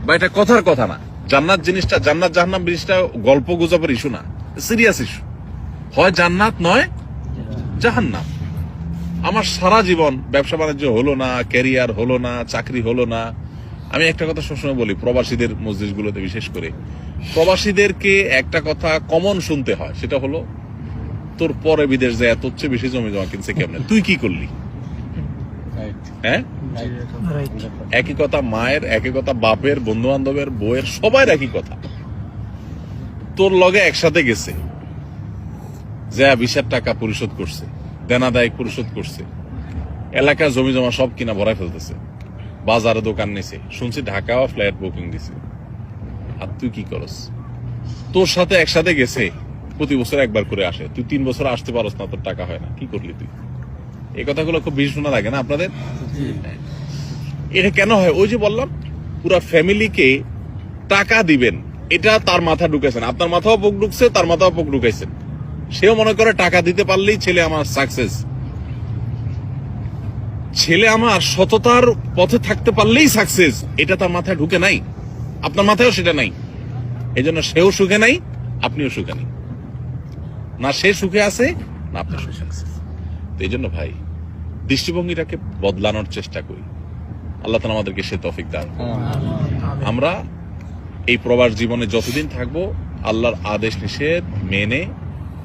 বা এটা কথার কথা না। জান্নাত জিনিসটা, জান্নাত জাহান্নাম জিনিসটা গল্প গুজবের ইস্যু না, সিরিয়াস ইস্যু। হয় জান্নাত নয় জাহান্নাম। আমার সারা জীবন ব্যবসা বাণিজ্য হলো না, ক্যারিয়ার হলো না, চাকরি হলো না। আমি একটা কথা সবসময় বলি, প্রবাসীদের মসজিদগুলোতে বিশেষ করে প্রবাসীদেরকে একটা কথা কমন শুনতে হয়, সেটা হলো তোর পরে বিদেশ যায় তোর চেয়ে বেশি জমি জমা কিনছে কেমনে, তুই কি করলি? হ্যাঁ, একই কথা মায়ের, একই কথা বাপের, বন্ধু বান্ধবের, বউয়ের, সবার একই কথা। তোর লগে একসাথে গেছে, যা 20,000 টাকা পরিশোধ করছে, দেনা দায়িক পরিশোধ করছে, এলাকা জমি জমা সব কিনা ভরাই ফেলতেছে, বাজারে দোকান নিছে, শুনছি ঢাকাও ফ্ল্যাট বুকিং দিছে। আর তুই কি করস? তোর সাথে একসাথে গেছে, প্রতি বছর একবার করে আসে, তুই 3 বছর আসতে পারস না, তোর টাকা হয় না, কি করলি তুই? এই কথাগুলো খুব বেশি শোনা লাগে না আপনাদের? এটা কেন হয়? ওই যে বললাম, পুরা ফ্যামিলিকে টাকা দিবেন, এটা তার মাথা ঢুকেছেন, আপনার মাথাও পোক ঢুকছে, তার মাথাও পোক ঢুকাইছেন। সেও মনে করে টাকা দিতে পারলেই ছেলে আমার সাকসেস, ছেলে আমার সততার পথে থাকতে পারলেই সাকসেস, এটা তার মাথায় ঢুকে নাই, আপনার মাথায়ও সেটা নাই। এই জন্য সেও সুখে নাই, আপনিও সুখে নেই, না সে সুখে আছে না আপনি সুখে আছেন। তো এই জন্য ভাই, দৃষ্টিভঙ্গিটাকে বদলানোর চেষ্টা করি। আল্লাহ তাআলা আমাদেরকে সে তৌফিক দান করুন। আমরা এই প্রবাস জীবনে যতদিন থাকবো, আল্লাহর আদেশ নিষেধ মেনে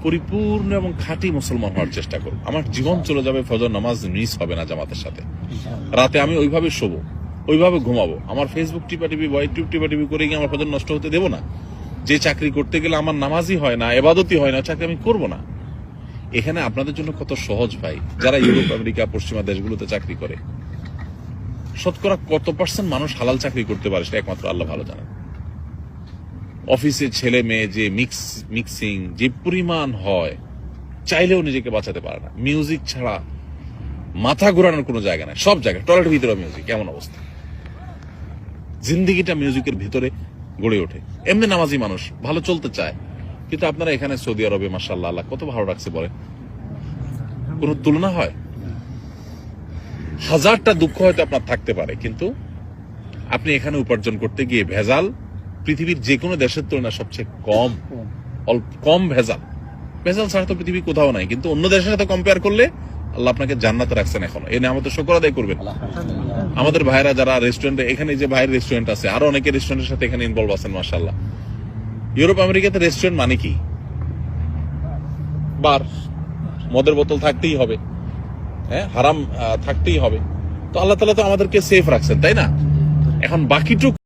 পরিপূর্ণ এবং খাঁটি মুসলমান হওয়ার চেষ্টা করব। আমার জীবন চলে যাবে, ফজর নামাজ মিস হবে না জামাতের সাথে, রাতে আমি ওইভাবে শোবো, ওইভাবে ঘুমাবো, আমার ফেসবুক টিপাটিপি বা ইউটিউব টিপাটিপি করে গিয়ে আমার ফজর নষ্ট হতে দেবো না। যে চাকরি করতে গেলে আমার নামাজই হয় না, ইবাদতই হয় না, চাকরি আমি করবো না। এখানে আপনাদের জন্য কত সহজ ভাই, যারা ইউরোপ, আমেরিকা, পশ্চিমা দেশগুলোতে চাকরি করে, শতকরা কত % মানুষ হালাল চাকরি করতে পারে সেটা একমাত্র আল্লাহ ভালো জানেন। অফিসে ছেলে মেয়ে যে মিক্সিং যে পরিমাণ হয়, চাইলেও নিজেকে বাঁচাতে পারে না। মিউজিক ছাড়া মাথা ঘোরানোর কোনো জায়গা নাই, সব জায়গায়, টয়লেটের ভিতরে মিউজিক, এমন অবস্থা। জিন্দিগিটা মিউজিকের ভিতরে গড়ে ওঠে। এমনি নামাজি মানুষ ভালো চলতে চায়, কিন্তু আপনারা এখানে সৌদি আরবে মাশাআল্লাহ আল্লাহ কত ভালো রাখছে, বলে কোনো তুলনা হয়? 1000টা দুঃখ হয়তো আপনার থাকতে পারে, কিন্তু আপনি এখানে উপার্জন করতে গিয়ে ভেজাল পৃথিবীর যে কোনো দেশের তুলনায় সবচেয়ে কম ভেজাল। ভেজাল ছাড়া তো পৃথিবী কোথাও নাই, কিন্তু অন্য দেশের সাথে কম্পেয়ার করলে আল্লাহ আপনাকে জান্নাতে রাখছেন এখনো। এই নিয়ে আমাদের শুকর আদায় করবেন। আমাদের ভাইরা যারা রেস্টুরেন্টে, এখানে যে ভাইয়ের রেস্টুরেন্ট আছে, আরো অনেকে রেস্টুরেন্টের সাথে এখানে ইনভলভ আছেন মাশাআল্লাহ। ইউরোপ আমেরিকাতে রেস্টুরেন্ট মানে কি? বার, মদের বোতল থাকতেই হবে, হ্যাঁ, হারাম থাকতেই হবে। তো আল্লাহ তাআলা তো আমাদেরকে সেফ রাখছেন, তাই না? এখন বাকিটুকু